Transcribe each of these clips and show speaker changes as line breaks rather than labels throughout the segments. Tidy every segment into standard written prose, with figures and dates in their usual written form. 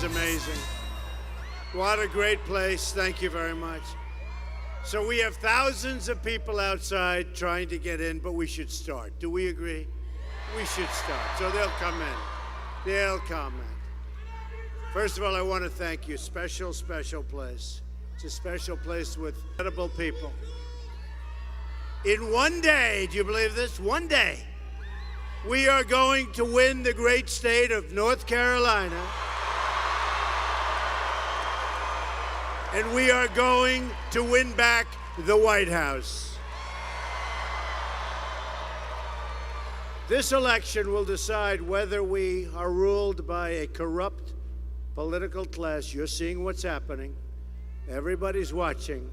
was amazing. What a great place. Thank you very much. So we have thousands of people outside trying to get in, but we should start. Do we agree? We should start. So they'll come in. They'll come in. First of all, I want to thank you. Special, special place. It's a special place with incredible people. In one day, do you believe this? One day, we are going to win the great state of North Carolina. And we are going to win back the White House. This election will decide whether we are ruled by a corrupt political class. You're seeing what's happening. Everybody's watching.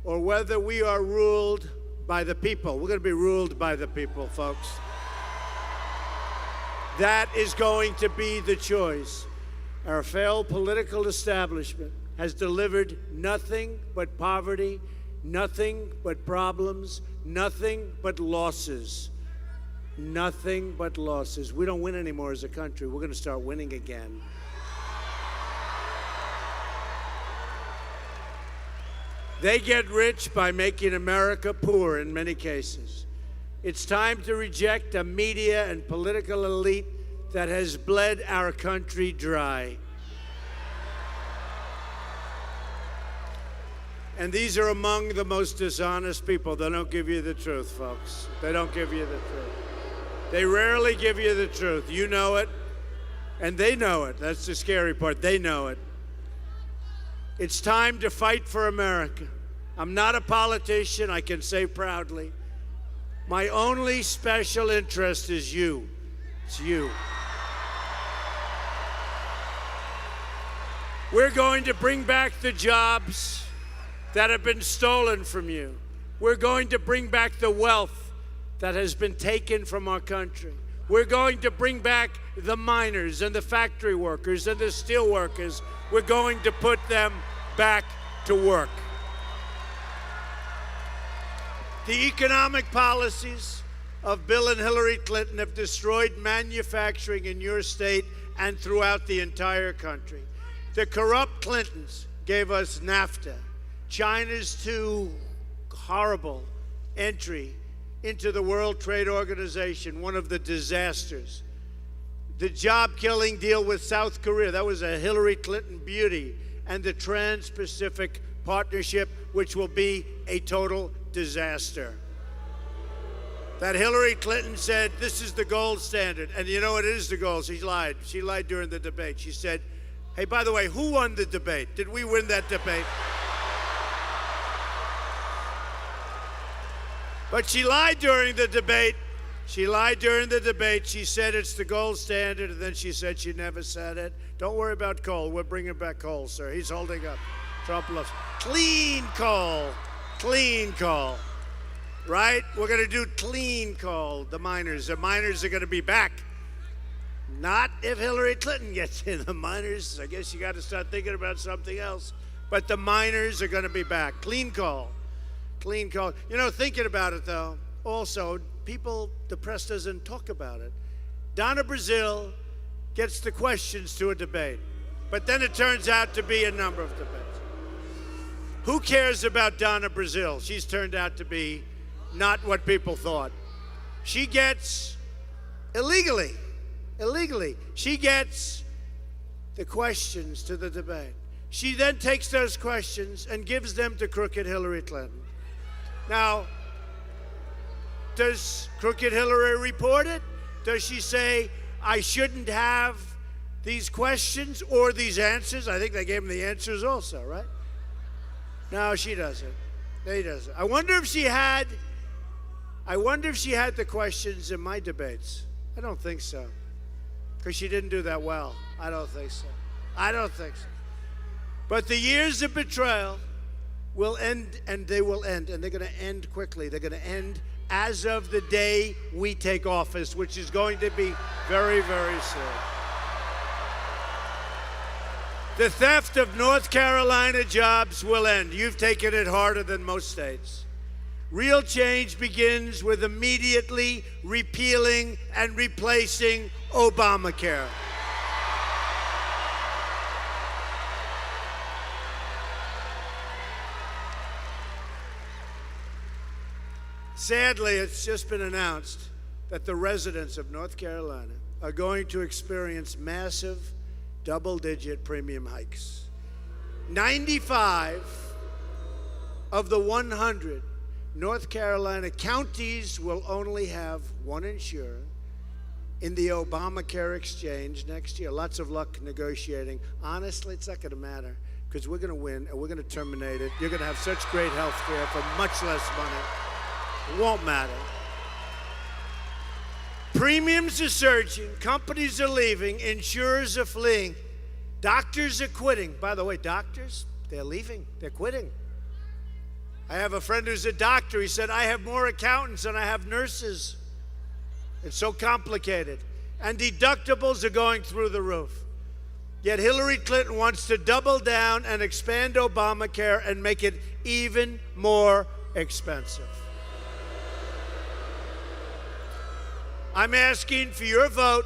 Or whether we are ruled by the people. We're going to be ruled by the people, folks. That is going to be the choice. Our failed political establishment has delivered nothing but poverty, nothing but problems, nothing but losses. Nothing but losses. We don't win anymore as a country. We're going to start winning again. They get rich by making America poor in many cases. It's time to reject a media and political elite that has bled our country dry. And these are among the most dishonest people. They don't give you the truth, folks. They don't give you the truth. They rarely give you the truth. You know it, and they know it. That's the scary part. They know it. It's time to fight for America. I'm not a politician, I can say proudly. My only special interest is you. It's you. We're going to bring back the jobs that have been stolen from you. We're going to bring back the wealth that has been taken from our country. We're going to bring back the miners and the factory workers and the steel workers. We're going to put them back to work. The economic policies of Bill and Hillary Clinton have destroyed manufacturing in your state and throughout the entire country. The corrupt Clintons gave us NAFTA, China's too horrible entry into the World Trade Organization, one of the disasters. The job-killing deal with South Korea, that was a Hillary Clinton beauty, and the Trans-Pacific Partnership, which will be a total disaster. That Hillary Clinton said, this is the gold standard. And you know what, it is the gold. She lied. She lied during the debate. She said, hey, by the way, who won the debate? Did we win that debate? But she lied during the debate. She lied during the debate. She said it's the gold standard, and then she said she never said it. Don't worry about coal. We're bringing back coal, sir. He's holding up. Trump loves clean coal. Clean coal. Right? We're going to do clean coal. The miners are going to be back. Not if Hillary Clinton gets in. The miners, I guess you got to start thinking about something else. But the miners are going to be back. Clean coal. Clean coal. You know, thinking about it, though, also, people, the press doesn't talk about it. Donna Brazile gets the questions to a debate, but then it turns out to be a number of debates. Who cares about Donna Brazile? She's turned out to be not what people thought. She gets, illegally, she gets the questions to the debate. She then takes those questions and gives them to crooked Hillary Clinton. Now, does crooked Hillary report it? Does she say, I shouldn't have these questions or these answers? I think they gave them the answers also, right? No, she doesn't. They doesn't. I wonder if she had the questions in my debates. I don't think so. Because she didn't do that well. I don't think so. I don't think so. But the years of betrayal will end, and they will end, and they're going to end quickly. They're going to end as of the day we take office, which is going to be very, very soon. The theft of North Carolina jobs will end. You've taken it harder than most states. Real change begins with immediately repealing and replacing Obamacare. Sadly, it's just been announced that the residents of North Carolina are going to experience massive double-digit premium hikes. 95 of the 100 North Carolina counties will only have one insurer in the Obamacare exchange next year. Lots of luck negotiating. Honestly, it's not going to matter because we're going to win and we're going to terminate it. You're going to have such great health care for much less money. It won't matter. Premiums are surging, companies are leaving, insurers are fleeing, doctors are quitting. By the way, doctors, they're leaving, they're quitting. I have a friend who's a doctor. He said, I have more accountants than I have nurses. It's so complicated. And deductibles are going through the roof. Yet Hillary Clinton wants to double down and expand Obamacare and make it even more expensive. I'm asking for your vote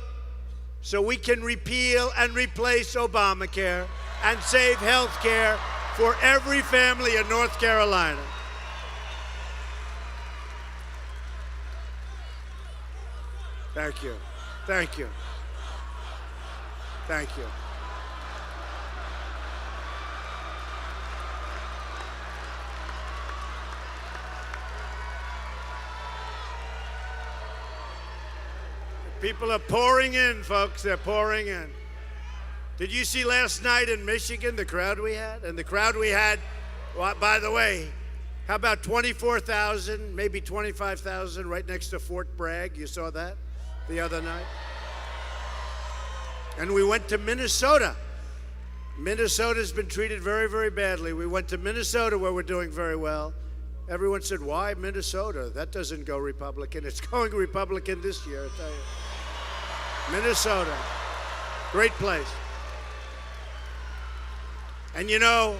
so we can repeal and replace Obamacare and save health care for every family in North Carolina. Thank you. Thank you. Thank you. People are pouring in, folks. They're pouring in. Did you see last night in Michigan the crowd we had? And the crowd we had, well, by the way, how about 24,000, maybe 25,000 right next to Fort Bragg? You saw that the other night? And we went to Minnesota. Minnesota's been treated very, very badly. We went to Minnesota where we're doing very well. Everyone said, why Minnesota? That doesn't go Republican. It's going Republican this year, I tell you. Minnesota, great place. And you know,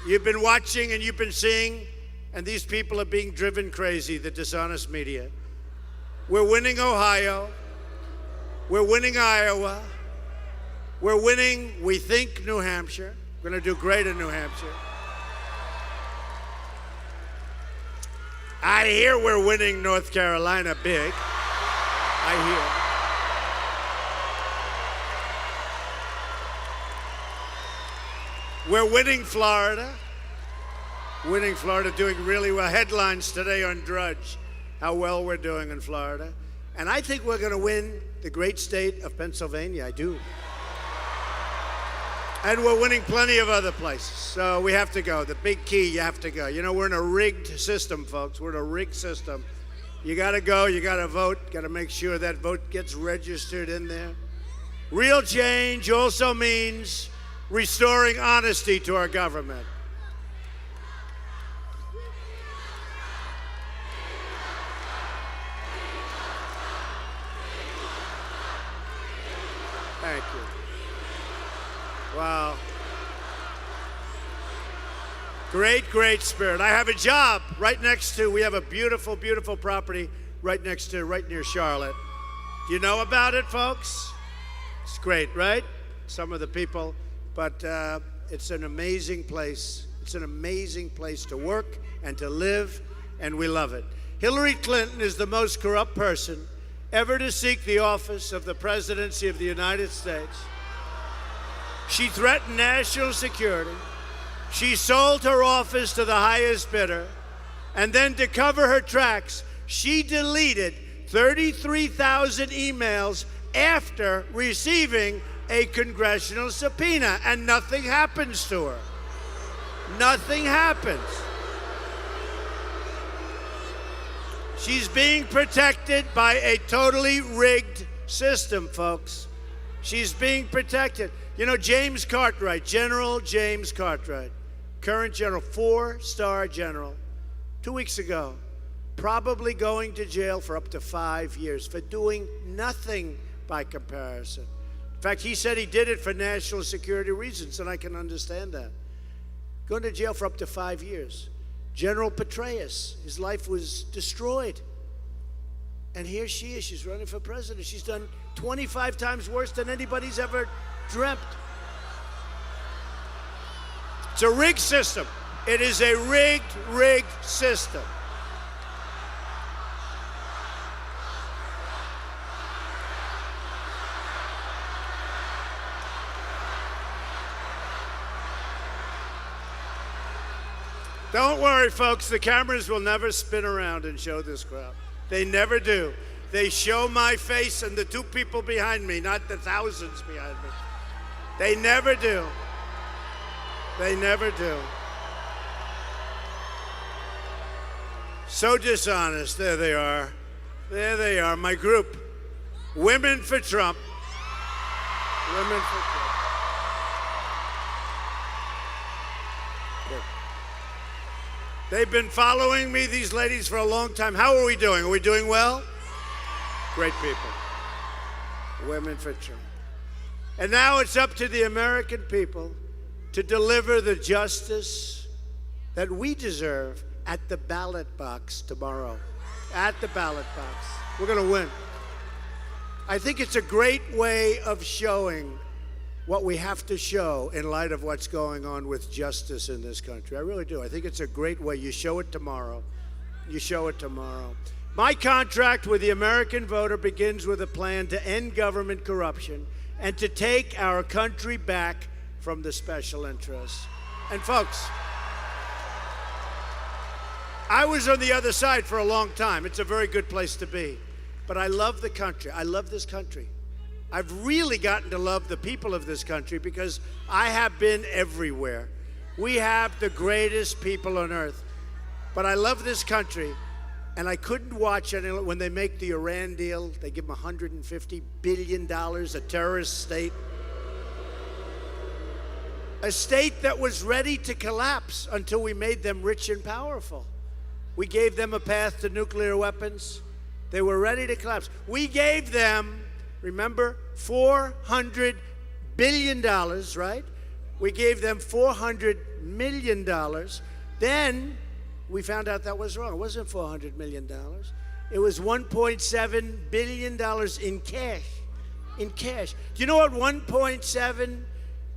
you've been watching and you've been seeing, and these people are being driven crazy, the dishonest media. We're winning Ohio. We're winning Iowa. We're winning, we think, New Hampshire. We're going to do great in New Hampshire. I hear we're winning North Carolina big. I hear. We're winning Florida. Winning Florida, doing really well. Headlines today on Drudge, how well we're doing in Florida. And I think we're going to win the great state of Pennsylvania. I do. And we're winning plenty of other places. So we have to go. The big key, you have to go. You know, we're in a rigged system, folks. We're in a rigged system. You got to go. You got to vote. Got to make sure that vote gets registered in there. Real change also means restoring honesty to our government. Thank you. Wow. Great, great spirit. I have a job right next to, we have a beautiful, beautiful property right next to, right near Charlotte. Do you know about it, folks? It's great, right? Some of the people. But it's an amazing place. It's an amazing place to work and to live, and we love it. Hillary Clinton is the most corrupt person ever to seek the office of the presidency of the United States. She threatened national security. She sold her office to the highest bidder. And then to cover her tracks, she deleted 33,000 emails after receiving a congressional subpoena, and nothing happens to her. Nothing happens. She's being protected by a totally rigged system, folks. She's being protected. You know, James Cartwright, General James Cartwright, current general, 4-star general, 2 weeks ago, probably going to jail for up to 5 years for doing nothing by comparison. In fact, he said he did it for national security reasons, and I can understand that. Going to jail for up to 5 years. General Petraeus, his life was destroyed. And here she is, she's running for president. She's done 25 times worse than anybody's ever dreamt. It's a rigged system. It is a rigged system. Don't worry, folks. The cameras will never spin around and show this crowd. They never do. They show my face and the two people behind me, not the thousands behind me. They never do. They never do. So dishonest. There they are. There they are. My group. Women for Trump. Women for Trump. They've been following me, these ladies, for a long time. How are we doing? Are we doing well? Great people. Women for Trump. And now it's up to the American people to deliver the justice that we deserve at the ballot box tomorrow. At the ballot box. We're going to win. I think it's a great way of showing what we have to show in light of what's going on with justice in this country. I really do. I think it's a great way. You show it tomorrow. You show it tomorrow. My contract with the American voter begins with a plan to end government corruption and to take our country back from the special interests. And folks, I was on the other side for a long time. It's a very good place to be. But I love the country. I love this country. I've really gotten to love the people of this country because I have been everywhere. We have the greatest people on earth. But I love this country, and I couldn't watch any when they make the Iran deal. They give them $150 billion, a terrorist state. A state that was ready to collapse until we made them rich and powerful. We gave them a path to nuclear weapons. They were ready to collapse. We gave them, remember, $400 billion, right? We gave them $400 million. Then we found out that was wrong. It wasn't $400 million. It was $1.7 billion in cash. In cash. Do you know what $1.7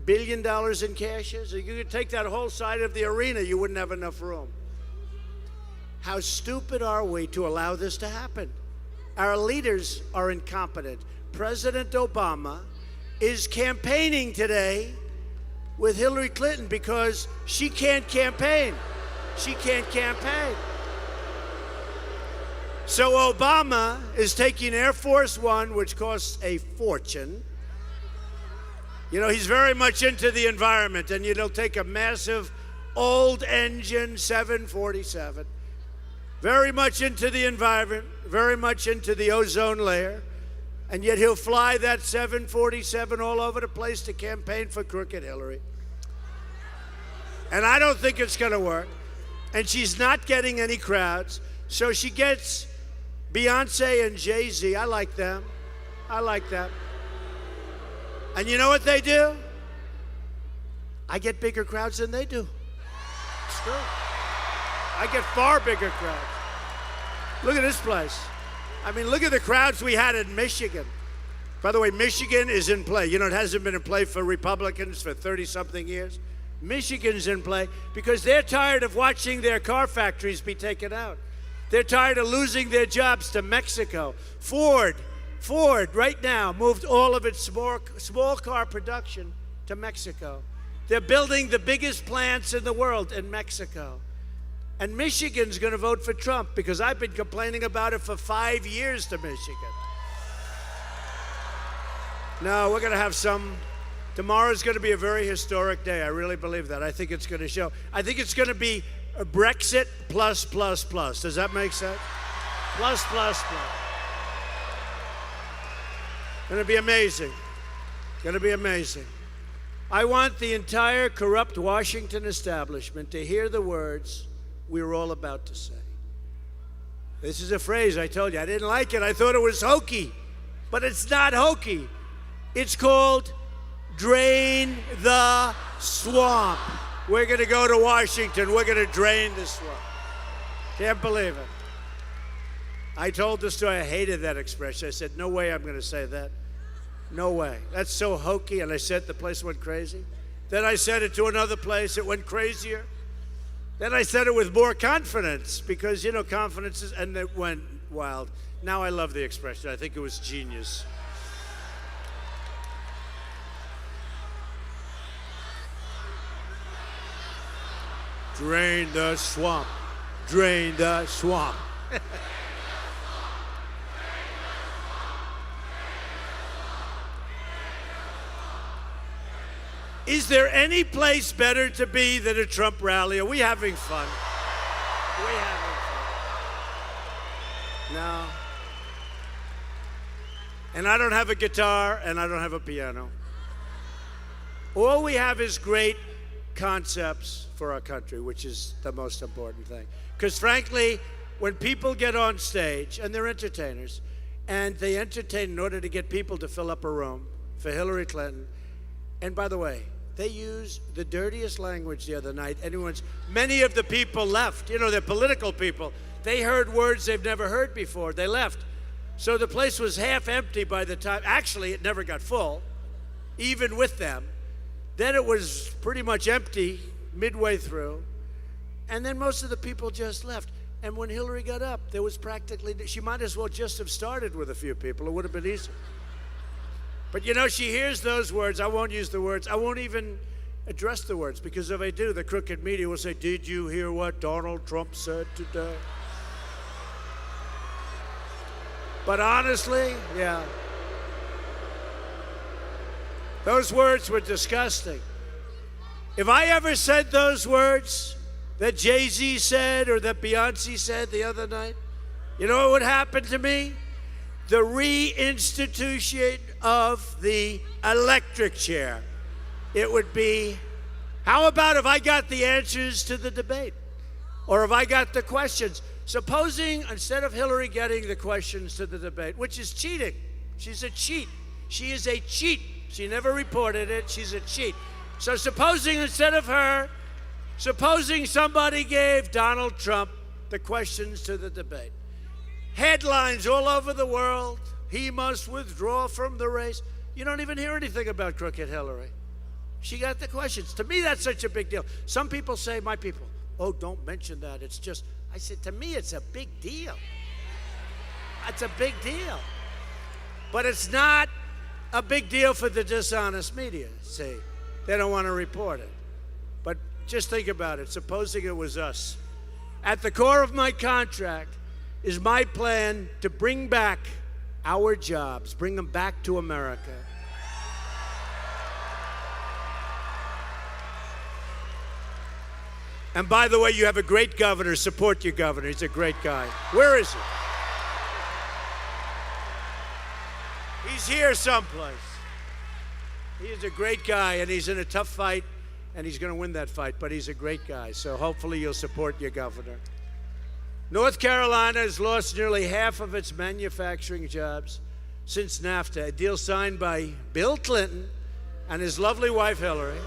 billion in cash is? If you could take that whole side of the arena, you wouldn't have enough room. How stupid are we to allow this to happen? Our leaders are incompetent. President Obama is campaigning today with Hillary Clinton because she can't campaign. She can't campaign. So Obama is taking Air Force One, which costs a fortune. You know, he's very much into the environment, and he'll take a massive old engine 747, very much into the environment, very much into the ozone layer, and yet he'll fly that 747 all over the place to campaign for crooked Hillary. And I don't think it's going to work. And she's not getting any crowds, so she gets Beyonce and Jay-Z. I like them. I like them. And you know what they do? I get bigger crowds than they do. It's true. I get far bigger crowds. Look at this place. I mean, look at the crowds we had in Michigan. By the way, Michigan is in play. You know, it hasn't been in play for Republicans for 30-something years. Michigan's in play because they're tired of watching their car factories be taken out. They're tired of losing their jobs to Mexico. Ford right now moved all of its small car production to Mexico. They're building the biggest plants in the world in Mexico. And Michigan's going to vote for Trump because I've been complaining about it for 5 years to Michigan. No, we're going to have some. Tomorrow's going to be a very historic day. I really believe that. I think it's going to show. I think it's going to be a Brexit plus, plus, plus. Does that make sense? Plus, plus, plus. Going to be amazing. Going to be amazing. I want the entire corrupt Washington establishment to hear the words we were all about to say. This is a phrase I told you. I didn't like it. I thought it was hokey. But it's not hokey. It's called drain the swamp. We're going to go to Washington. We're going to drain the swamp. Can't believe it. I told the story. I hated that expression. I said, no way I'm going to say that. No way. That's so hokey. And I said the place went crazy. Then I said it to another place. It went crazier. Then I said it with more confidence because, you know, confidence is, and it went wild. Now I love the expression. I think it was genius. Drain the swamp. Drain the swamp. Is there any place better to be than a Trump rally? Are we having fun? Are we having fun? No. And I don't have a guitar, and I don't have a piano. All we have is great concepts for our country, which is the most important thing. Because frankly, when people get on stage, and they're entertainers, and they entertain in order to get people to fill up a room for Hillary Clinton, and by the way, they used the dirtiest language the other night. Many of the people left. You know, they're political people. They heard words they've never heard before. They left. So the place was half empty by the time, actually, it never got full, even with them. Then it was pretty much empty midway through. And then most of the people just left. And when Hillary got up, there was practically, she might as well just have started with a few people. It would have been easier. But you know, she hears those words. I won't use the words. I won't even address the words, because if I do, the crooked media will say, "Did you hear what Donald Trump said today?" But honestly, yeah. Those words were disgusting. If I ever said those words that Jay-Z said or that Beyonce said the other night, you know what would happen to me? The reinstitution of the electric chair. It would be, how about if I got the answers to the debate? Or if I got the questions? Supposing instead of Hillary getting the questions to the debate, which is cheating, she's a cheat. She is a cheat. She never reported it. She's a cheat. So supposing instead of her, supposing somebody gave Donald Trump the questions to the debate. Headlines all over the world. He must withdraw from the race. You don't even hear anything about crooked Hillary. She got the questions. To me, that's such a big deal. Some people say, my people, oh, don't mention that. It's just, I said, to me, it's a big deal. It's a big deal. But it's not a big deal for the dishonest media, see. They don't want to report it. But just think about it. Supposing it was us. At the core of my contract is my plan to bring back our jobs, bring them back to America. And by the way, you have a great governor. Support your governor. He's a great guy. Where is he? He's here someplace. He is a great guy, and he's in a tough fight, and he's going to win that fight, but he's a great guy. So hopefully you'll support your governor. North Carolina has lost nearly half of its manufacturing jobs since NAFTA, a deal signed by Bill Clinton and his lovely wife, Hillary.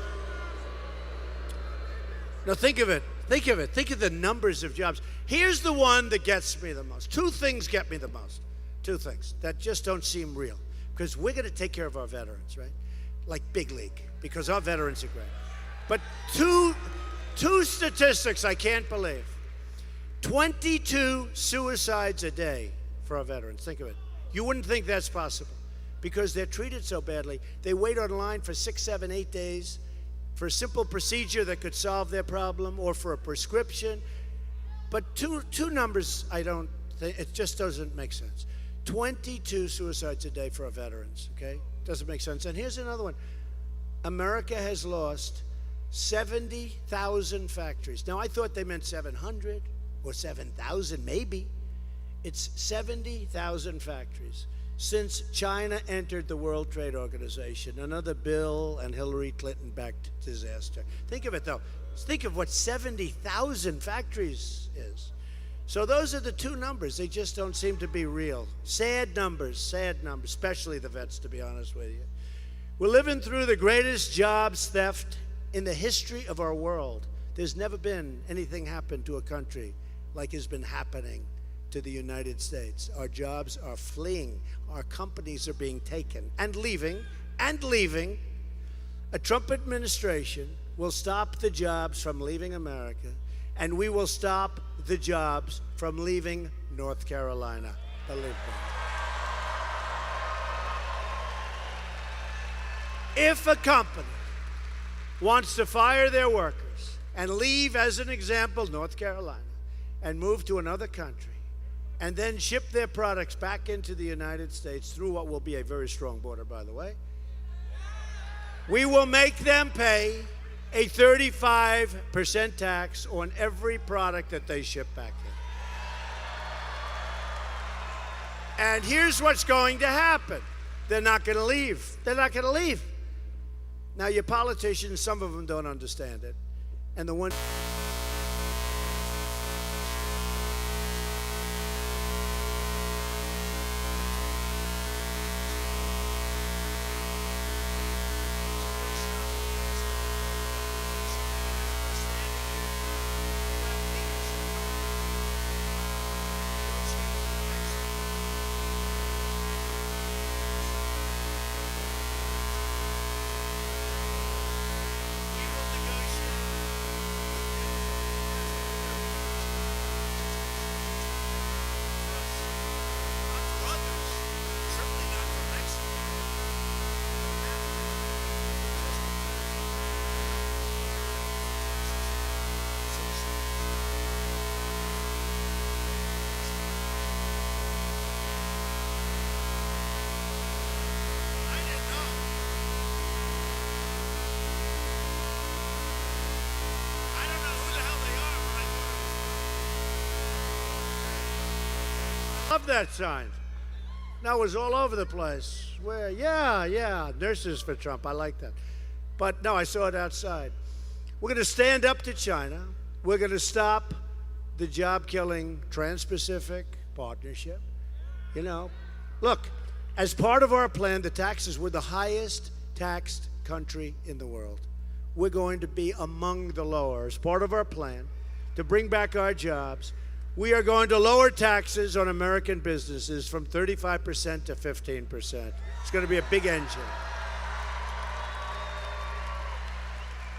Now think of it. Think of it. Think of the numbers of jobs. Here's the one that gets me the most. Two things get me the most. Two things that just don't seem real. Because we're going to take care of our veterans, right? Like big league, because our veterans are great. But two statistics I can't believe. 22 suicides a day for our veterans. Think of it. You wouldn't think that's possible because they're treated so badly. They wait online for 6, 7, 8 days for a simple procedure that could solve their problem or for a prescription. But two numbers, I don't think, it just doesn't make sense. 22 suicides a day for our veterans, okay? Doesn't make sense. And here's another one. America has lost 70,000 factories. Now, I thought they meant 700 or 7,000, maybe. It's 70,000 factories since China entered the World Trade Organization, another Bill and Hillary Clinton-backed disaster. Think of it, though. Think of what 70,000 factories is. So those are the two numbers. They just don't seem to be real. Sad numbers, especially the vets, to be honest with you. We're living through the greatest jobs theft in the history of our world. There's never been anything happen to a country like has been happening to the United States. Our jobs are fleeing. Our companies are being taken and leaving. A Trump administration will stop the jobs from leaving America, and we will stop the jobs from leaving North Carolina. Believe me. If a company wants to fire their workers and leave, as an example, North Carolina, and move to another country, and then ship their products back into the United States through what will be a very strong border, by the way, we will make them pay a 35% tax on every product that they ship back in. And here's what's going to happen. They're not going to leave. They're not going to leave. Now, your politicians, some of them don't understand it. And the one... Love that sign. Now it was all over the place. Where, yeah, nurses for Trump. I like that. But no, I saw it outside. We're going to stand up to China. We're going to stop the job-killing Trans-Pacific Partnership. You know, look, as part of our plan, the taxes, we're the highest taxed country in the world. We're going to be among the lower. As part of our plan to bring back our jobs, we are going to lower taxes on American businesses from 35% to 15%. It's going to be a big engine.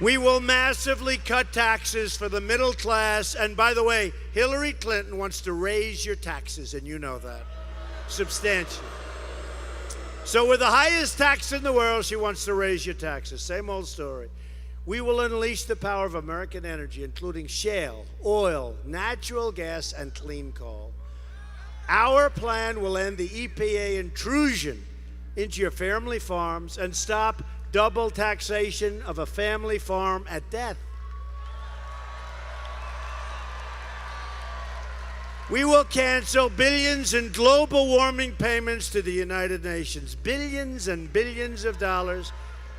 We will massively cut taxes for the middle class. And by the way, Hillary Clinton wants to raise your taxes, and you know that, substantially. So with the highest tax in the world, she wants to raise your taxes. Same old story. We will unleash the power of American energy, including shale, oil, natural gas, and clean coal. Our plan will end the EPA intrusion into your family farms and stop double taxation of a family farm at death. We will cancel billions in global warming payments to the United Nations, billions and billions of dollars.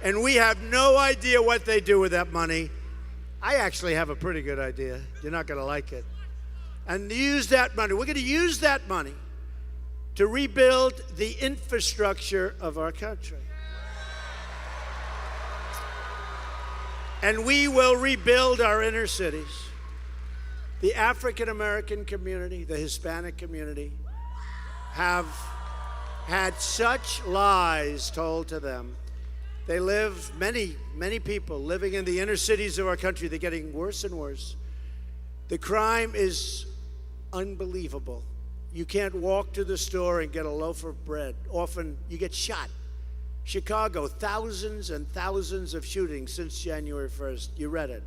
And we have no idea what they do with that money. I actually have a pretty good idea. You're not going to like it. And use that money. We're going to use that money to rebuild the infrastructure of our country. And we will rebuild our inner cities. The African American community, the Hispanic community, have had such lies told to them. They live, many people living in the inner cities of our country, they're getting worse and worse. The crime is unbelievable. You can't walk to the store and get a loaf of bread. Often you get shot. Chicago, thousands and thousands of shootings since January 1st. You read it.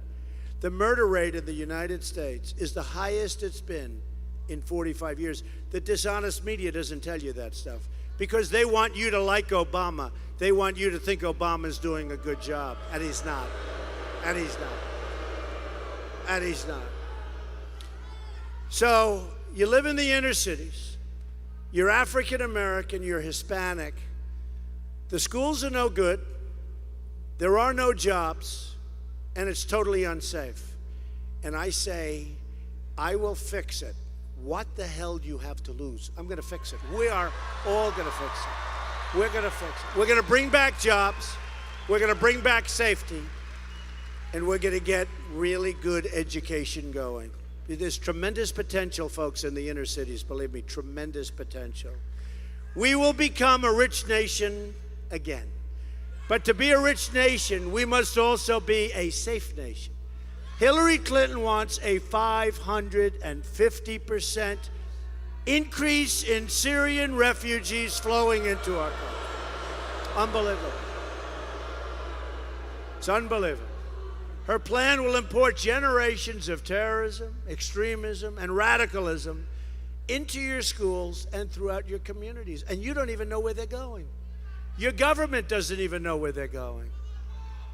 The murder rate in the United States is the highest it's been in 45 years. The dishonest media doesn't tell you that stuff because they want you to like Obama. They want you to think Obama's doing a good job, and he's not. And he's not. And he's not. So you live in the inner cities. You're African American, you're Hispanic. The schools are no good. There are no jobs, and it's totally unsafe. And I say, I will fix it. What the hell do you have to lose? I'm going to fix it. We are all going to fix it. We're going to fix it. We're going to bring back jobs. We're going to bring back safety. And we're going to get really good education going. There's tremendous potential, folks, in the inner cities. Believe me, tremendous potential. We will become a rich nation again. But to be a rich nation, we must also be a safe nation. Hillary Clinton wants a 550% increase in Syrian refugees flowing into our country. Unbelievable. It's unbelievable. Her plan will import generations of terrorism, extremism, and radicalism into your schools and throughout your communities. And you don't even know where they're going. Your government doesn't even know where they're going.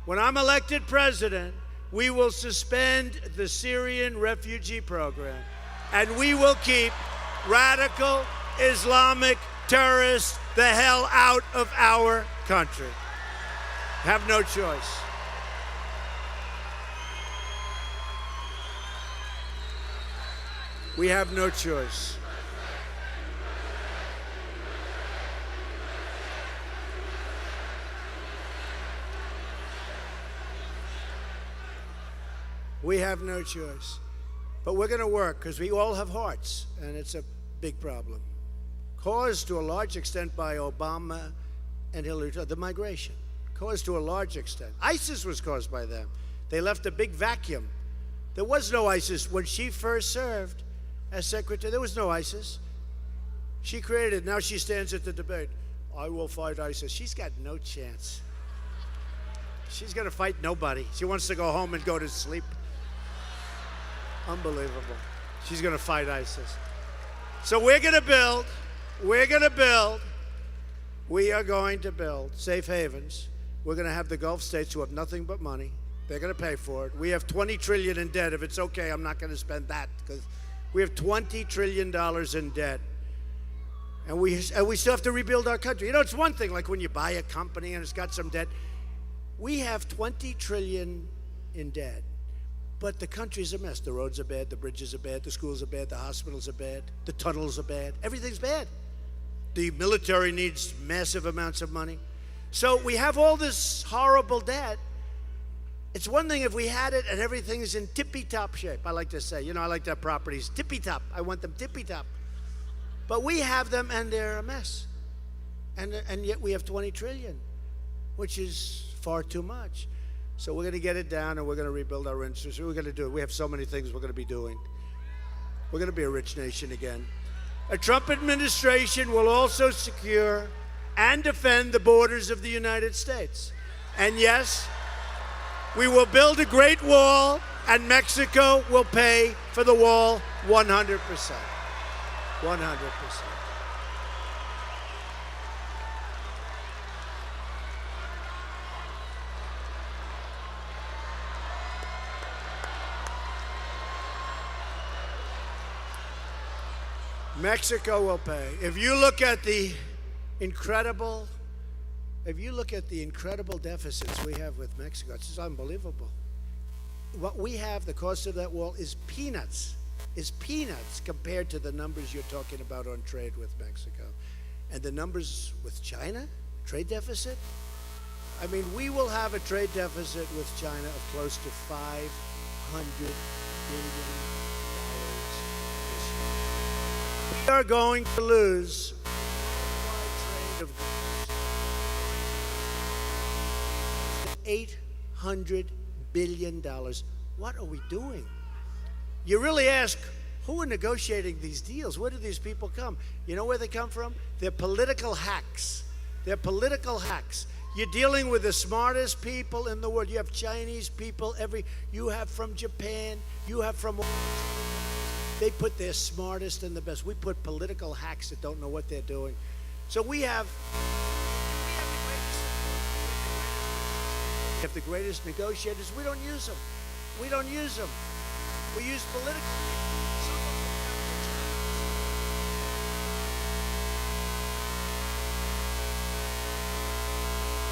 When I'm elected president, we will suspend the Syrian refugee program, and we will keep radical Islamic terrorists the hell out of our country. Have no choice. We have no choice. We have no choice. But we're going to work because we all have hearts, and it's a big problem. Caused to a large extent by Obama and Hillary Clinton, the migration. Caused to a large extent. ISIS was caused by them. They left a big vacuum. There was no ISIS when she first served as secretary. There was no ISIS. She created it. Now she stands at the debate. I will fight ISIS. She's got no chance. She's going to fight nobody. She wants to go home and go to sleep. Unbelievable. She's going to fight ISIS. So we're going to build. We are going to build safe havens. We're going to have the Gulf states who have nothing but money. They're going to pay for it. We have $20 trillion in debt. If it's okay, I'm not going to spend that because we have $20 trillion in debt. And we still have to rebuild our country. You know, it's one thing like when you buy a company and it's got some debt. We have $20 trillion in debt. But the country's a mess. The roads are bad, the bridges are bad, the schools are bad, the hospitals are bad, the tunnels are bad. Everything's bad. The military needs massive amounts of money. So we have all this horrible debt. It's one thing if we had it and everything is in tippy-top shape. I like to say, you know, I like to have properties tippy-top. I want them tippy-top. But we have them and they're a mess. And yet we have 20 trillion, which is far too much. So we're going to get it down and we're going to rebuild our infrastructure. We're going to do it. We have so many things we're going to be doing. We're going to be a rich nation again. A Trump administration will also secure and defend the borders of the United States. And yes, we will build a great wall and Mexico will pay for the wall 100%. 100%. Mexico will pay. If you look at the incredible deficits we have with Mexico, it's just unbelievable. What we have, the cost of that wall is peanuts compared to the numbers you're talking about on trade with Mexico. And the numbers with China, trade deficit, I mean, we will have a trade deficit with China of close to $500 billion. We are going to lose trade of $800 billion. What are we doing? You really ask, who are negotiating these deals? Where do these people come? You know where they come from? They're political hacks. They're political hacks. You're dealing with the smartest people in the world. You have Chinese people, you have from Japan, you have from... They put their smartest and the best. We put political hacks that don't know what they're doing. So we have the greatest negotiators. We don't use them. We use political.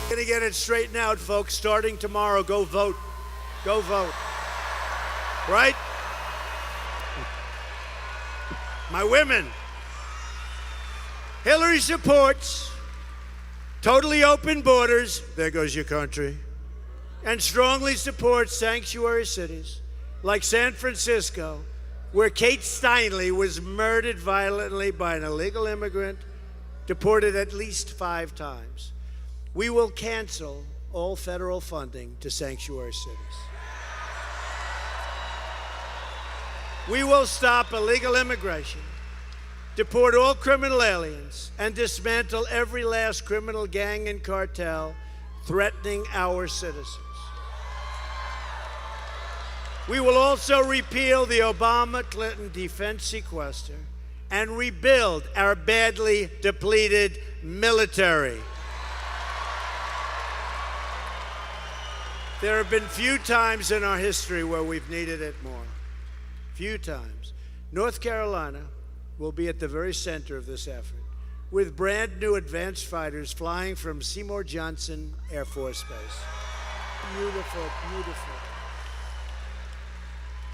We're going to get it straightened out, folks. Starting tomorrow, go vote. Go vote. Right? My women, Hillary supports totally open borders, there goes your country, and strongly supports sanctuary cities like San Francisco, where Kate Steinle was murdered violently by an illegal immigrant, deported at least 5 times. We will cancel all federal funding to sanctuary cities. We will stop illegal immigration, deport all criminal aliens, and dismantle every last criminal gang and cartel threatening our citizens. We will also repeal the Obama-Clinton defense sequester and rebuild our badly depleted military. There have been few times in our history where we've needed it more. Few times. North Carolina will be at the very center of this effort, with brand new advanced fighters flying from Seymour Johnson Air Force Base. Beautiful, beautiful.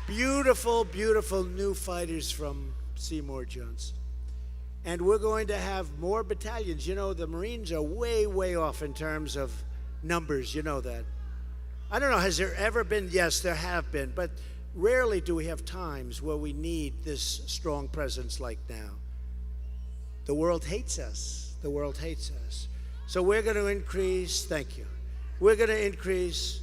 Beautiful, beautiful new fighters from Seymour Johnson. And we're going to have more battalions. You know, the Marines are way, way off in terms of numbers. You know that. I don't know, has there ever been? Yes, there have been, but rarely do we have times where we need this strong presence like now. The world hates us. The world hates us. So we're going to increase, thank you, we're going to increase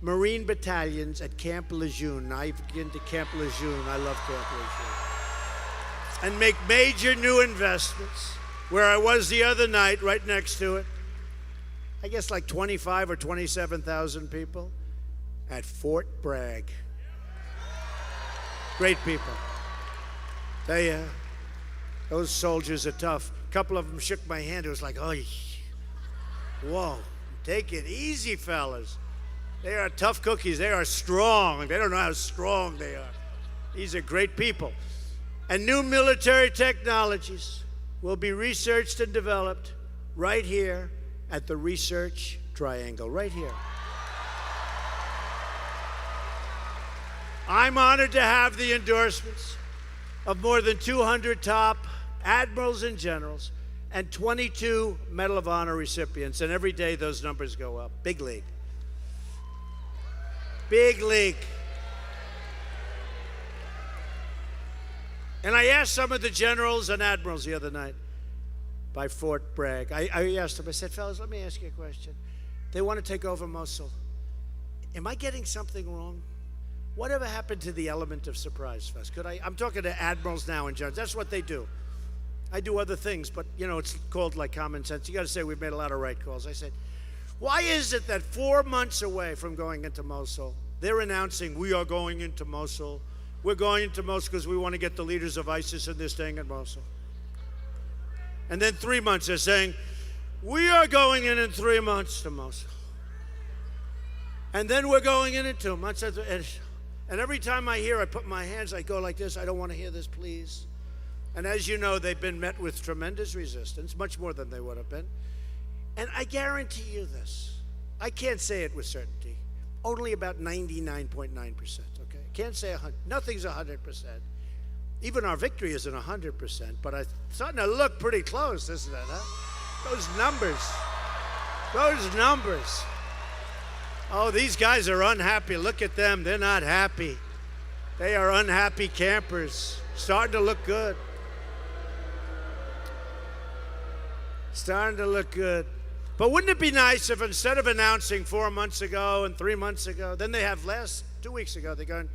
Marine battalions at Camp Lejeune. I've been to Camp Lejeune. I love Camp Lejeune. And make major new investments. Where I was the other night, right next to it, I guess like 25 or 27,000 people at Fort Bragg. Great people. Tell you, those soldiers are tough. A couple of them shook my hand. It was like, oh, whoa, take it easy, fellas. They are tough cookies. They are strong. They don't know how strong they are. These are great people. And new military technologies will be researched and developed right here at the Research Triangle, right here. I'm honored to have the endorsements of more than 200 top admirals and generals and 22 Medal of Honor recipients, and every day those numbers go up. Big league. Big league. And I asked some of the generals and admirals the other night by Fort Bragg. I asked them, I said, fellas, let me ask you a question. They want to take over Mosul. Am I getting something wrong? Whatever happened to the element of surprise, Fest? I'm talking to admirals now and generals. That's what they do. I do other things, but, you know, it's called like common sense. You got to say we've made a lot of right calls. I said, why is it that 4 months away from going into Mosul, they're announcing we are going into Mosul. We're going into Mosul because we want to get the leaders of ISIS and they're staying in Mosul. And then 3 months they're saying, we are going in 3 months to Mosul. And then we're going in 2 months. And every time I hear, I put my hands, I go like this, I don't want to hear this, please. And as you know, they've been met with tremendous resistance, much more than they would have been. And I guarantee you this, I can't say it with certainty, only about 99.9%, okay? Can't say 100, nothing's 100%. Even our victory isn't 100%, but it's starting to look pretty close, isn't it, huh? Those numbers. Oh, these guys are unhappy. Look at them, they're not happy. They are unhappy campers. Starting to look good. Starting to look good. But wouldn't it be nice if instead of announcing 4 months ago and 3 months ago, then they have 2 weeks ago, they're going,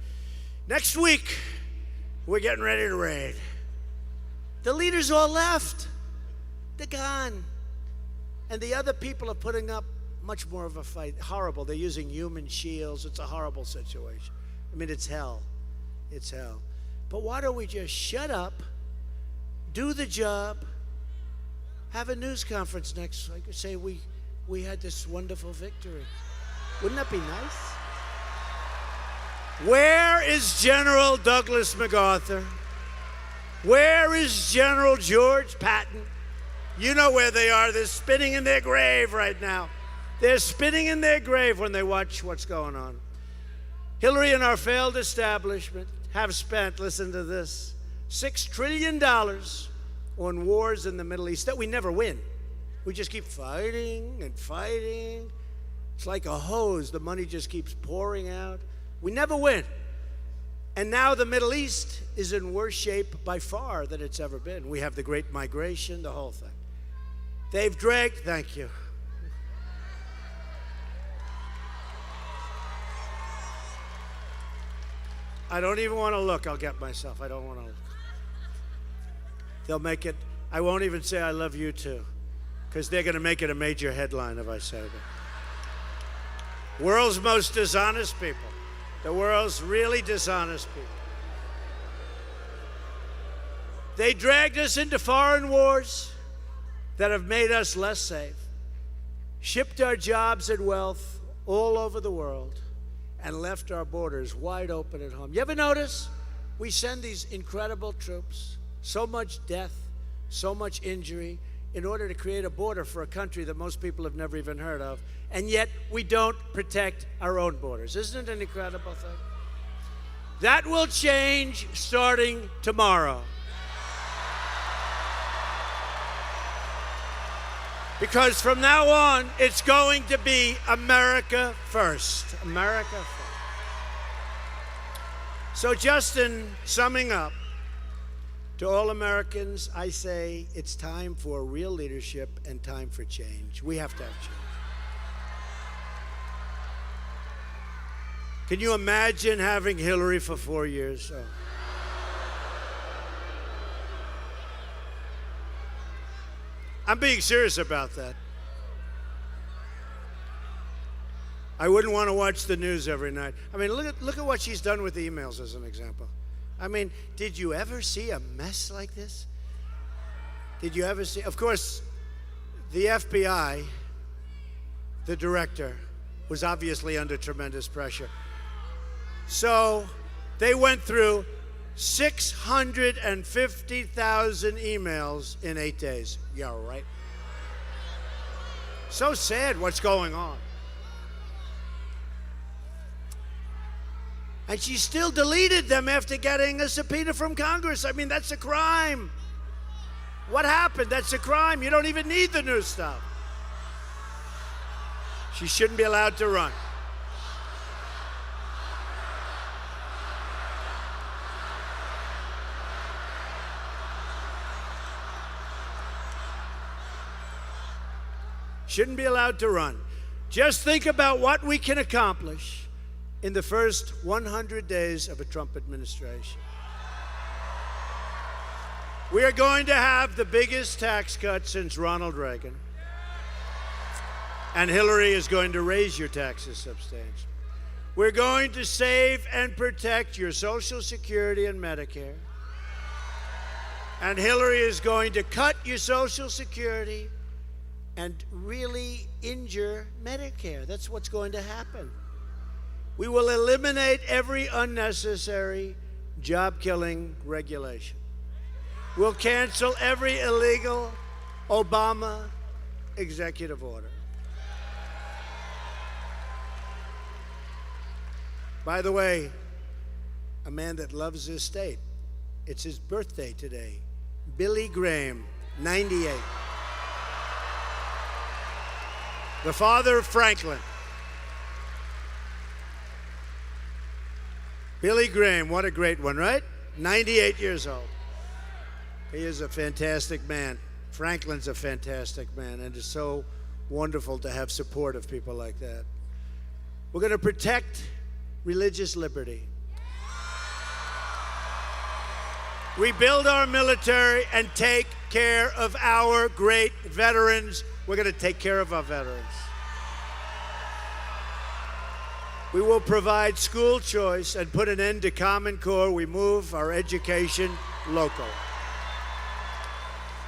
next week, we're getting ready to raid. The leaders all left. They're gone. And the other people are putting up much more of a fight. Horrible. They're using human shields. It's a horrible situation. I mean, it's hell. It's hell. But why don't we just shut up, do the job, have a news conference next week, say we had this wonderful victory. Wouldn't that be nice? Where is General Douglas MacArthur? Where is General George Patton? You know where they are. They're spinning in their grave right now. They're spinning in their grave when they watch what's going on. Hillary and our failed establishment have spent, listen to this, $6 trillion on wars in the Middle East that we never win. We just keep fighting and fighting. It's like a hose. The money just keeps pouring out. We never win. And now the Middle East is in worse shape by far than it's ever been. We have the Great Migration, the whole thing. They've dragged, thank you. I don't even want to look. I'll get myself. I don't want to look. They'll make it, I won't even say I love you too, because they're going to make it a major headline if I say that. World's most dishonest people. The world's really dishonest people. They dragged us into foreign wars that have made us less safe, shipped our jobs and wealth all over the world, and left our borders wide open at home. You ever notice? We send these incredible troops, so much death, so much injury, in order to create a border for a country that most people have never even heard of, and yet we don't protect our own borders. Isn't it an incredible thing? That will change starting tomorrow. Because from now on, it's going to be America first. America first. So just in summing up, to all Americans, I say it's time for real leadership and time for change. We have to have change. Can you imagine having Hillary for 4 years? Oh. I'm being serious about that. I wouldn't want to watch the news every night. I mean, look at what she's done with the emails as an example. I mean, did you ever see a mess like this? Did you ever see? Of course, the FBI, the director, was obviously under tremendous pressure. So they went through 650,000 emails in 8 days. Yeah, right. So sad what's going on. And she still deleted them after getting a subpoena from Congress. I mean, that's a crime. What happened? That's a crime. You don't even need the new stuff. She shouldn't be allowed to run. Shouldn't be allowed to run. Just think about what we can accomplish in the first 100 days of a Trump administration. We are going to have the biggest tax cut since Ronald Reagan. And Hillary is going to raise your taxes substantially. We're going to save and protect your Social Security and Medicare. And Hillary is going to cut your Social Security and really injure Medicare. That's what's going to happen. We will eliminate every unnecessary job-killing regulation. We'll cancel every illegal Obama executive order. By the way, a man that loves his state, it's his birthday today. Billy Graham, 98. The father of Franklin. Billy Graham, what a great one, right? 98 years old. He is a fantastic man. Franklin's a fantastic man, and it's so wonderful to have support of people like that. We're going to protect religious liberty. Rebuild our military and take care of our great veterans. We're going to take care of our veterans. We will provide school choice and put an end to Common Core. We move our education local.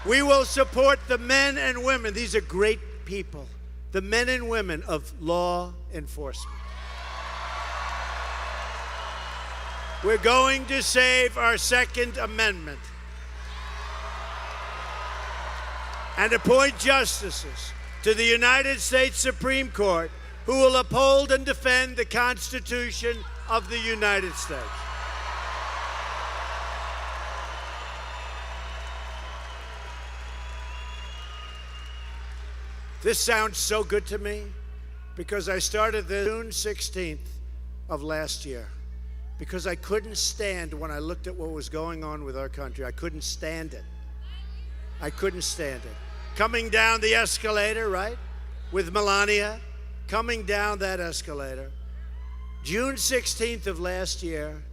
We will support the men and women. These are great people. The men and women of law enforcement. We're going to save our Second Amendment and appoint justices to the United States Supreme Court who will uphold and defend the Constitution of the United States. This sounds so good to me because I started this June 16th of last year because I couldn't stand when I looked at what was going on with our country. I couldn't stand it. I couldn't stand it. Coming down the escalator, right, with Melania, coming down that escalator, June 16th of last year,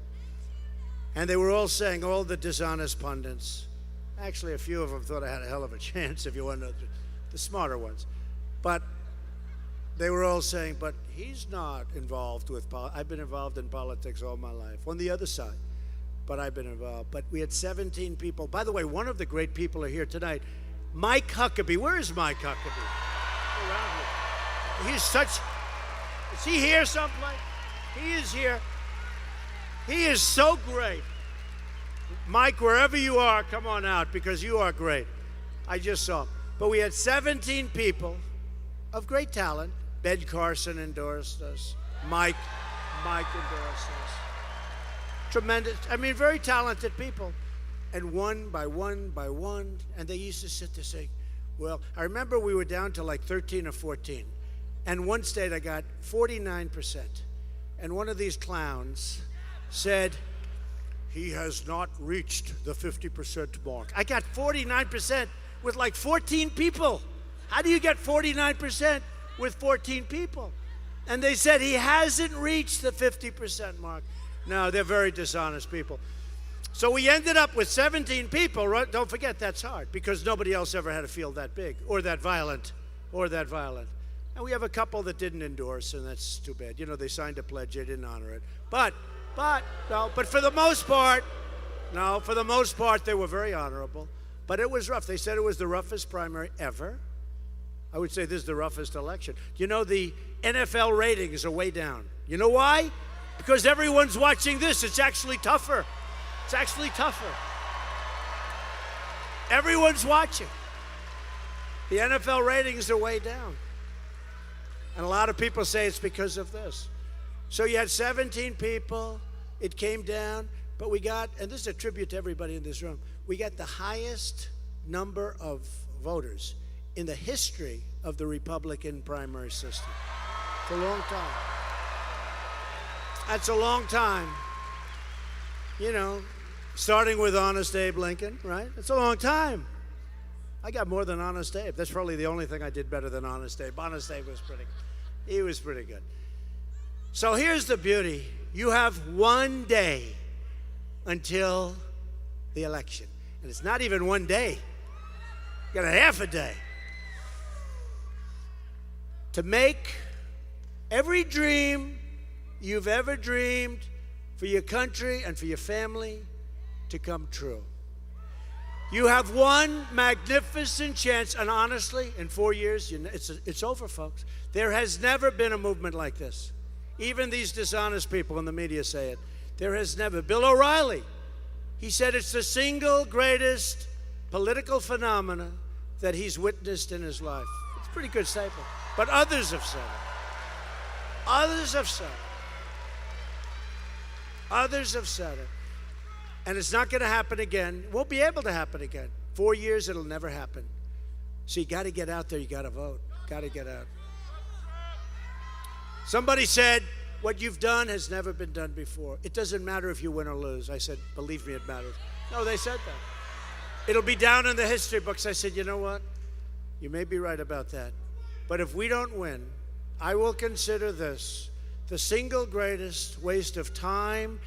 and they were all saying, all the dishonest pundits, actually a few of them thought I had a hell of a chance if you want to know the smarter ones, but they were all saying, but he's not involved with politics. I've been involved in politics all my life, on the other side, but I've been involved. But we had 17 people. By the way, one of the great people are here tonight, Mike Huckabee. Where is Mike Huckabee? Around here. He's such, is he here someplace? He is here. He is so great. Mike, wherever you are, come on out because you are great. I just saw him. But we had 17 people of great talent. Ben Carson endorsed us. Mike endorsed us. Tremendous, I mean, very talented people. And one by one by one, and they used to sit there saying, well, I remember we were down to like 13 or 14. And one state I got 49%. And one of these clowns said, he has not reached the 50% mark. I got 49% with like 14 people. How do you get 49% with 14 people? And they said he hasn't reached the 50% mark. No, they're very dishonest people. So we ended up with 17 people. Right? Don't forget, that's hard because nobody else ever had a field that big or that violent or that violent. And we have a couple that didn't endorse, and that's too bad. You know, they signed a pledge, they didn't honor it. But for the most part, they were very honorable. But it was rough. They said it was the roughest primary ever. I would say this is the roughest election. You know, the NFL ratings are way down. You know why? Because everyone's watching this. It's actually tougher. It's actually tougher. Everyone's watching. The NFL ratings are way down. And a lot of people say it's because of this. So you had 17 people. It came down. But we got, and this is a tribute to everybody in this room, we got the highest number of voters in the history of the Republican primary system. It's a long time. That's a long time. You know, starting with Honest Abe Lincoln, right? It's a long time. I got more than Honest Abe. That's probably the only thing I did better than Honest Abe. Honest Abe was he was pretty good. So here's the beauty. You have one day until the election. And it's not even one day. You got a half a day to make every dream you've ever dreamed for your country and for your family to come true. You have one magnificent chance, and honestly, in 4 years, it's over, folks. There has never been a movement like this. Even these dishonest people in the media say it. There has never. Bill O'Reilly, he said it's the single greatest political phenomena that he's witnessed in his life. It's a pretty good statement. But others have said it. Others have said it. Others have said it. And it's not going to happen again. It won't be able to happen again. 4 years, it'll never happen. So you got to get out there. You got to vote. Got to get out. Somebody said, what you've done has never been done before. It doesn't matter if you win or lose. I said, believe me, it matters. No, they said that. It'll be down in the history books. I said, you know what? You may be right about that. But if we don't win, I will consider this the single greatest waste of time,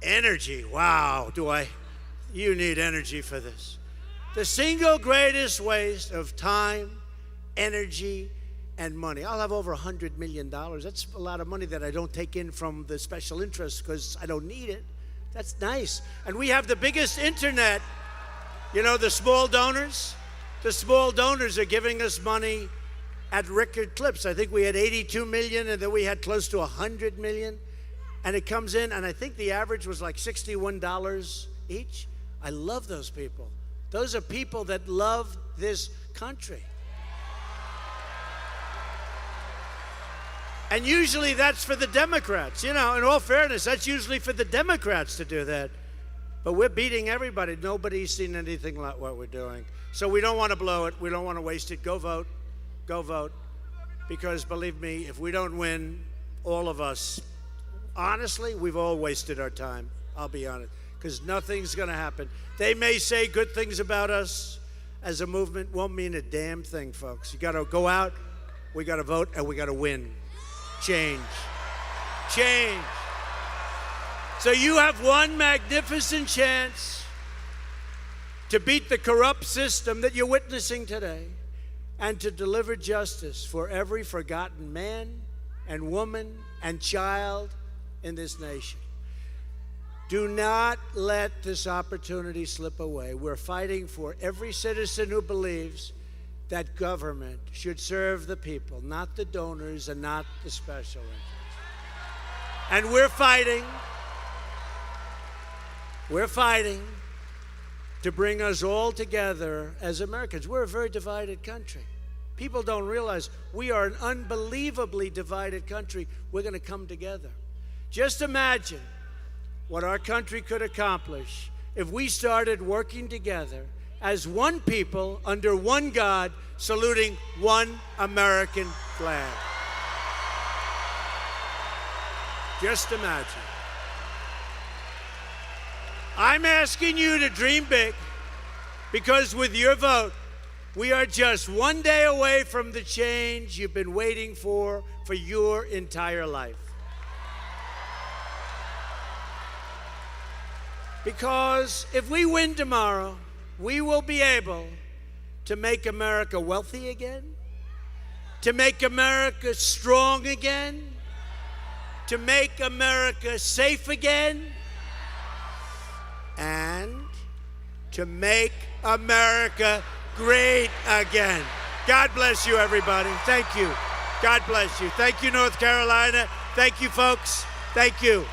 energy. Wow, you need energy for this. The single greatest waste of time, energy, and money. I'll have over $100 million. That's a lot of money that I don't take in from the special interests because I don't need it. That's nice. And we have the biggest internet. You know, the small donors? The small donors are giving us money at record clips. I think we had 82 million, and then we had close to 100 million. And it comes in, and I think the average was like $61 each. I love those people. Those are people that love this country. And usually that's for the Democrats. You know, in all fairness, that's usually for the Democrats to do that. But we're beating everybody. Nobody's seen anything like what we're doing. So we don't want to blow it. We don't want to waste it. Go vote. Go vote. Because believe me, if we don't win, all of us, honestly, we've all wasted our time. I'll be honest. Because nothing's going to happen. They may say good things about us as a movement. Won't mean a damn thing, folks. You got to go out. We got to vote, and we got to win. Change. Change. So you have one magnificent chance to beat the corrupt system that you're witnessing today. and to deliver justice for every forgotten man and woman and child in this nation. Do not let this opportunity slip away. We're fighting for every citizen who believes that government should serve the people, not the donors and not the special interests. And we're fighting to bring us all together as Americans. We're a very divided country. People don't realize we are an unbelievably divided country. We're going to come together. Just imagine what our country could accomplish if we started working together as one people under one God, saluting one American flag. Just imagine. I'm asking you to dream big, because with your vote, we are just one day away from the change you've been waiting for your entire life. Because if we win tomorrow, we will be able to make America wealthy again, to make America strong again, to make America safe again, and to make America great again. God bless you, everybody. Thank you. God bless you. Thank you, North Carolina. Thank you, folks. Thank you.